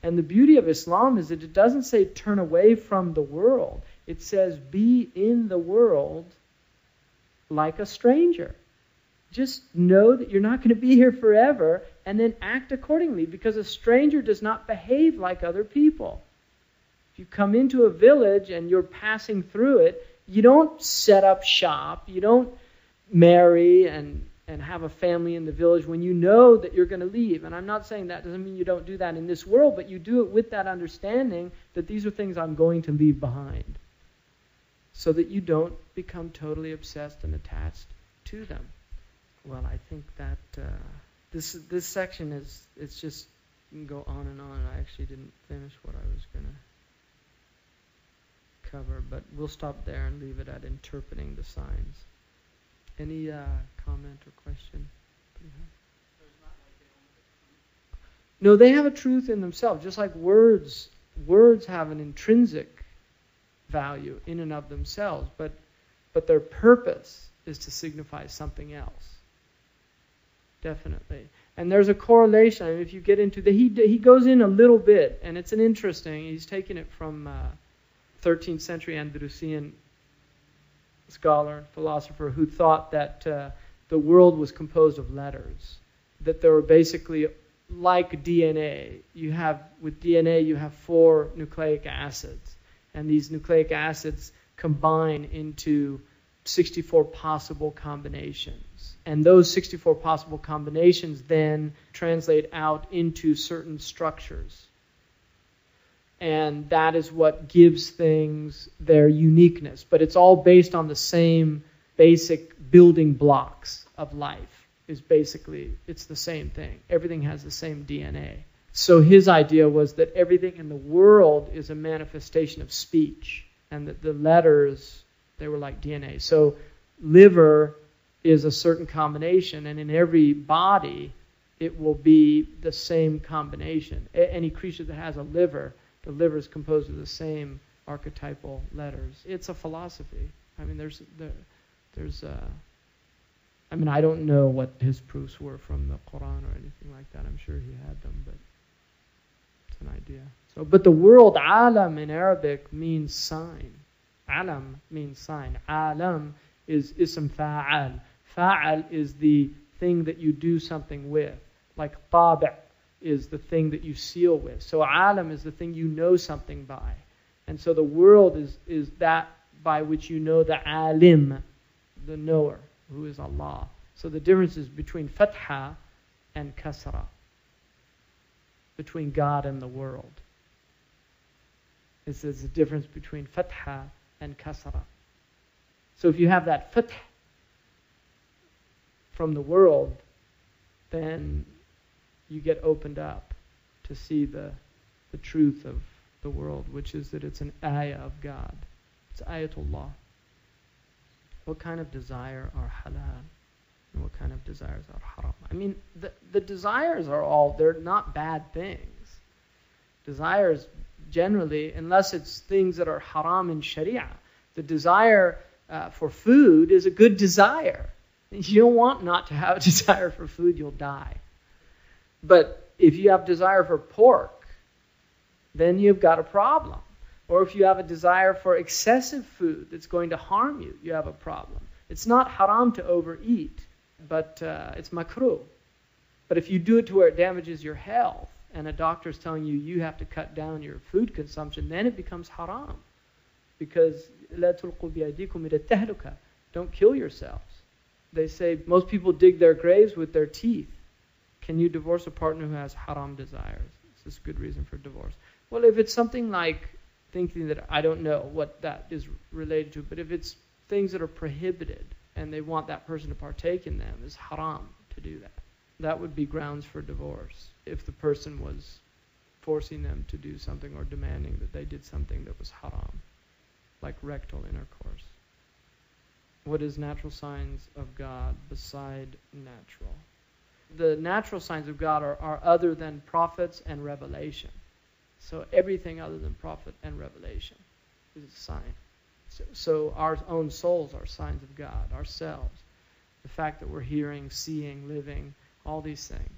And the beauty of Islam is that it doesn't say turn away from the world. It says be in the world like a stranger. Just know that you're not going to be here forever, and then act accordingly, because a stranger does not behave like other people. If you come into a village and you're passing through it, you don't set up shop, you don't marry and have a family in the village when you know that you're going to leave. And I'm not saying that doesn't mean you don't do that in this world, but you do it with that understanding that these are things I'm going to leave behind, so that you don't become totally obsessed and attached to them. Well, I think that this section it's just, you can go on and on. I actually didn't finish what I was going to cover, but we'll stop there and leave it at interpreting the signs. Any comment or question? No, they have a truth in themselves, just like words. Words have an intrinsic value in and of themselves, but their purpose is to signify something else. Definitely. And there's a correlation. I mean, if you get into he goes in a little bit, and it's an interesting, he's taken it from 13th century Andalusian scholar and philosopher who thought that the world was composed of letters, that there were basically like DNA. With DNA you have 4 nucleic acids, and these nucleic acids combine into 64 possible combinations. And those 64 possible combinations then translate out into certain structures. And that is what gives things their uniqueness. But it's all based on the same basic building blocks of life. It's the same thing. Everything has the same DNA. So his idea was that everything in the world is a manifestation of speech, and that the letters, they were like DNA. So liver is a certain combination, and in every body it will be the same combination. Any creature that has a liver, the liver is composed of the same archetypal letters. It's a philosophy. I mean, I don't know what his proofs were from the Qur'an or anything like that. I'm sure he had them, but it's an idea. So, but the word alam in Arabic means sign. Alam means sign. Alam is ism fa'al. Fa'al is the thing that you do something with. Like tabi' is the thing that you seal with. So alam is the thing you know something by. And so the world is that by which you know the alim, the knower, who is Allah. So the difference is between fatha and kasra, between God and the world. This is the difference between fatha and kasra. So if you have that fath from the world, then you get opened up to see the truth of the world, which is that it's an ayah of God. It's ayatullah. What kind of desire are halal? And what kind of desires are haram? I mean, the desires they're not bad things. Desires generally, unless it's things that are haram in sharia, the desire for food is a good desire. You don't want not to have a desire for food, you'll die. But if you have desire for pork, then you've got a problem. Or if you have a desire for excessive food that's going to harm you, you have a problem. It's not haram to overeat, but it's makruh. But if you do it to where it damages your health, and a doctor's telling you have to cut down your food consumption, then it becomes haram. Because لَا تُلْقُوا بِأَيْدِيكُمْ إِلَى التَّهْلُكَةِ, don't kill yourselves. They say most people dig their graves with their teeth. Can you divorce a partner who has haram desires? Is this a good reason for divorce? Well, if it's something like thinking that, I don't know what that is related to, but if it's things that are prohibited and they want that person to partake in them, it's haram to do that. That would be grounds for divorce if the person was forcing them to do something or demanding that they did something that was haram, like rectal intercourse. What is natural signs of God beside natural? The natural signs of God are other than prophets and revelation. So everything other than prophet and revelation is a sign. So our own souls are signs of God, ourselves. The fact that we're hearing, seeing, living, all these things.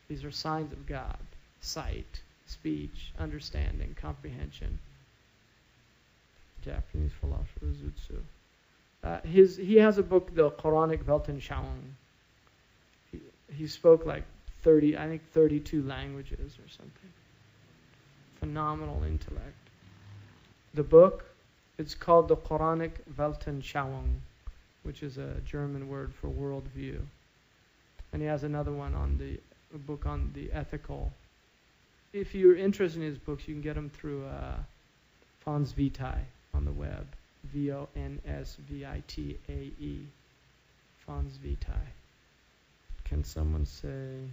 These are signs of God. Sight, speech, understanding, comprehension. Japanese philosopher Zutsu. He has a book, the Quranic Weltanschauung. He spoke like 32 languages or something. Phenomenal intellect. The book, it's called the Quranic Weltanschauung, which is a German word for worldview. And he has another one a book on the ethical. If you're interested in his books, you can get them through Fons Vitae on the web. Vonsvitae. Fons Vitae. Can someone say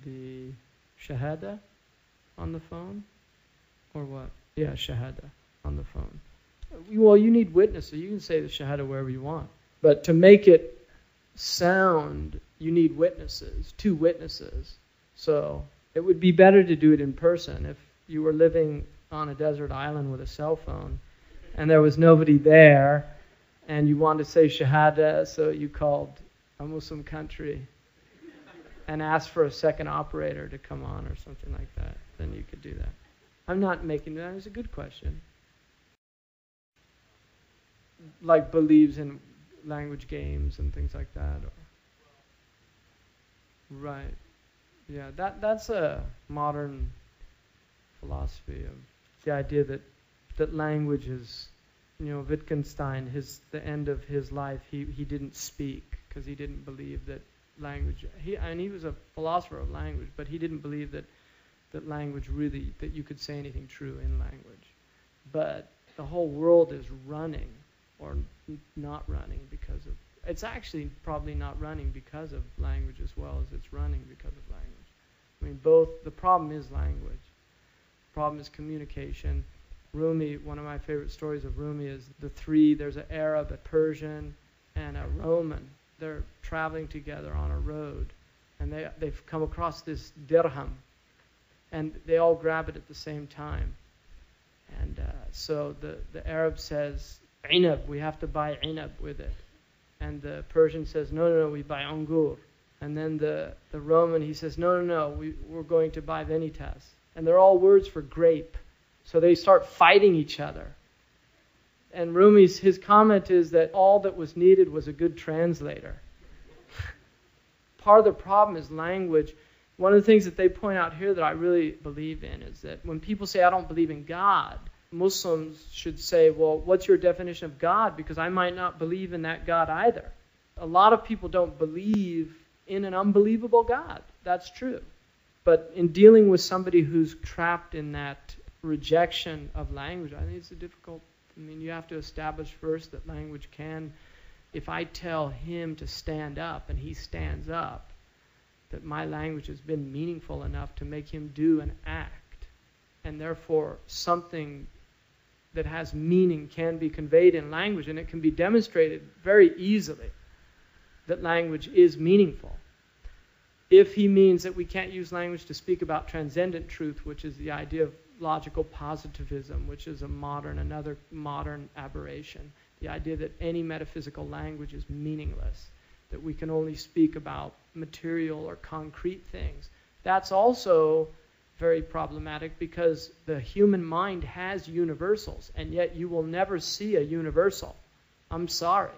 the Shahada on the phone? Or what? Yeah, Shahada on the phone. Well, you need witnesses. You can say the Shahada wherever you want. But to make it sound, you need witnesses, 2 witnesses. So it would be better to do it in person. If you were living on a desert island with a cell phone and there was nobody there and you wanted to say Shahada, so you called a Muslim country and asked for a second operator to come on or something like that, then you could do that. I'm not making that. It's a good question. Like believes in language games and things like that. Right. Yeah, that's a modern philosophy of the idea that language is, Wittgenstein, the end of his life, he didn't speak because he didn't believe that language, he was a philosopher of language, but he didn't believe that language really, that you could say anything true in language. But the whole world is running or not running because of, it's actually probably not running because of language as well as it's running because of language. I mean, the problem is language. The problem is communication. Rumi, one of my favorite stories of Rumi is there's an Arab, a Persian, and a Roman. They're traveling together on a road, and they've come across this dirham, and they all grab it at the same time. And so the Arab says, "Inab, we have to buy inab with it." And the Persian says, no, we buy angur. And then the Roman, he says, no, we're going to buy vanitas. And they're all words for grape. So they start fighting each other. And Rumi's, his comment is that all that was needed was a good translator. Part of the problem is language. One of the things that they point out here that I really believe in is that when people say, I don't believe in God, Muslims should say, well, what's your definition of God? Because I might not believe in that God either. A lot of people don't believe in an unbelievable God. That's true. But in dealing with somebody who's trapped in that rejection of language, I think it's you have to establish first that language can, if I tell him to stand up and he stands up, that my language has been meaningful enough to make him do an act. And therefore, something that has meaning can be conveyed in language, and it can be demonstrated very easily that language is meaningful. If he means that we can't use language to speak about transcendent truth, which is the idea of logical positivism, which is another modern aberration, the idea that any metaphysical language is meaningless, that we can only speak about material or concrete things, that's also very problematic because the human mind has universals, and yet you will never see a universal. I'm sorry.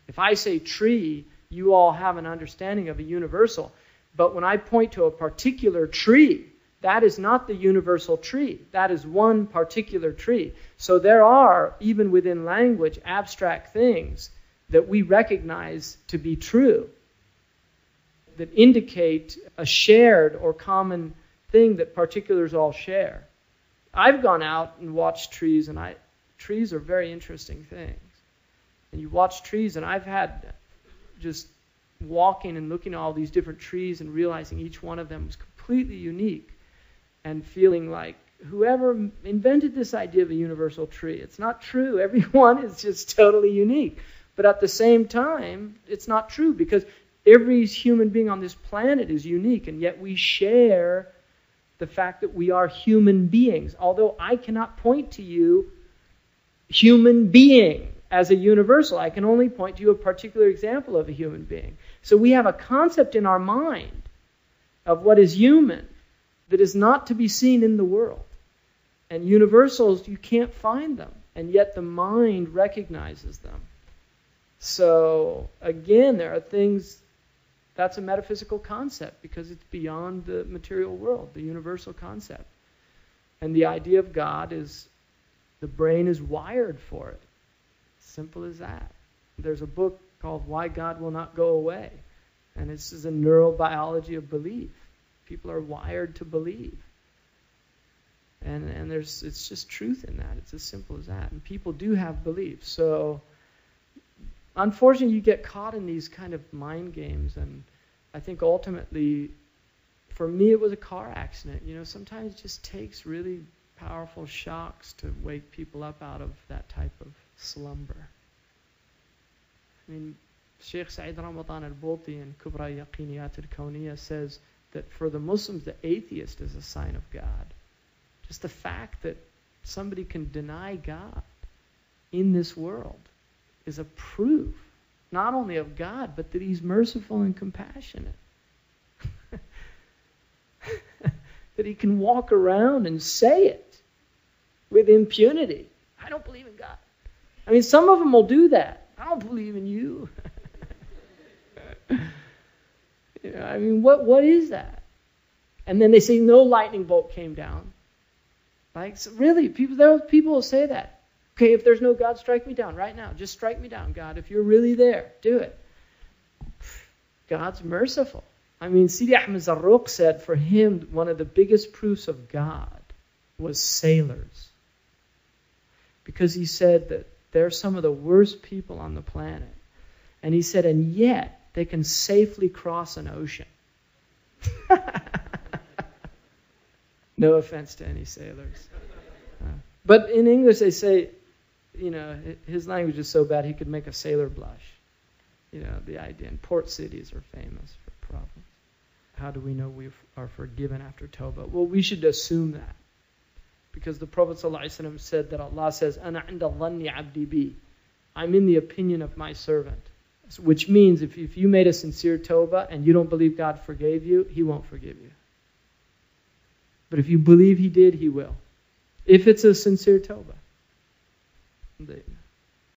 If I say tree, you all have an understanding of a universal. But when I point to a particular tree, that is not the universal tree. That is one particular tree. So there are, even within language, abstract things that we recognize to be true, that indicate a shared or common thing that particulars all share. I've gone out and watched trees, and trees are very interesting things. And you watch trees, and I've had just walking and looking at all these different trees and realizing each one of them was completely unique, and feeling like whoever invented this idea of a universal tree, it's not true. Every one is just totally unique. But at the same time, it's not true because every human being on this planet is unique, and yet we share the fact that we are human beings. Although I cannot point to you human being as a universal. I can only point to you a particular example of a human being. So we have a concept in our mind of what is human, that is not to be seen in the world. And universals, you can't find them. And yet the mind recognizes them. So, again, there are things, that's a metaphysical concept because it's beyond the material world, the universal concept. And the idea of God is, the brain is wired for it. Simple as that. There's a book called Why God Will Not Go Away. And this is a neurobiology of belief. People are wired to believe. And it's just truth in that. It's as simple as that. And people do have beliefs. So, unfortunately, you get caught in these kind of mind games. And I think ultimately, for me, it was a car accident. Sometimes it just takes really powerful shocks to wake people up out of that type of slumber. I mean, Sheikh Saeed Ramadan al-Bulti in Kubra Yaqiniyat al-Kawniyah says that for the Muslims, the atheist is a sign of God. Just the fact that somebody can deny God in this world is a proof, not only of God, but that He's merciful and compassionate. That He can walk around and say it with impunity. I don't believe in God. I mean, some of them will do that. I don't believe in you. I mean, what is that? And then they say no lightning bolt came down. Like, so really, people will say that. Okay, if there's no God, strike me down right now. Just strike me down, God. If you're really there, do it. God's merciful. I mean, CD Ahmed Zarruq said for him, one of the biggest proofs of God was sailors. Because he said that they're some of the worst people on the planet. And he said, and yet they can safely cross an ocean. No offense to any sailors. But in English they say, his language is so bad he could make a sailor blush. The idea. And port cities are famous for problems. How do we know we are forgiven after Tawbah? Well, we should assume that. Because the Prophet ﷺ said that Allah says, Ana inda dhanni abdi bi. I'm in the opinion of my servant. Which means if you made a sincere Tawbah and you don't believe God forgave you, He won't forgive you. But if you believe He did, He will. If it's a sincere Tawbah.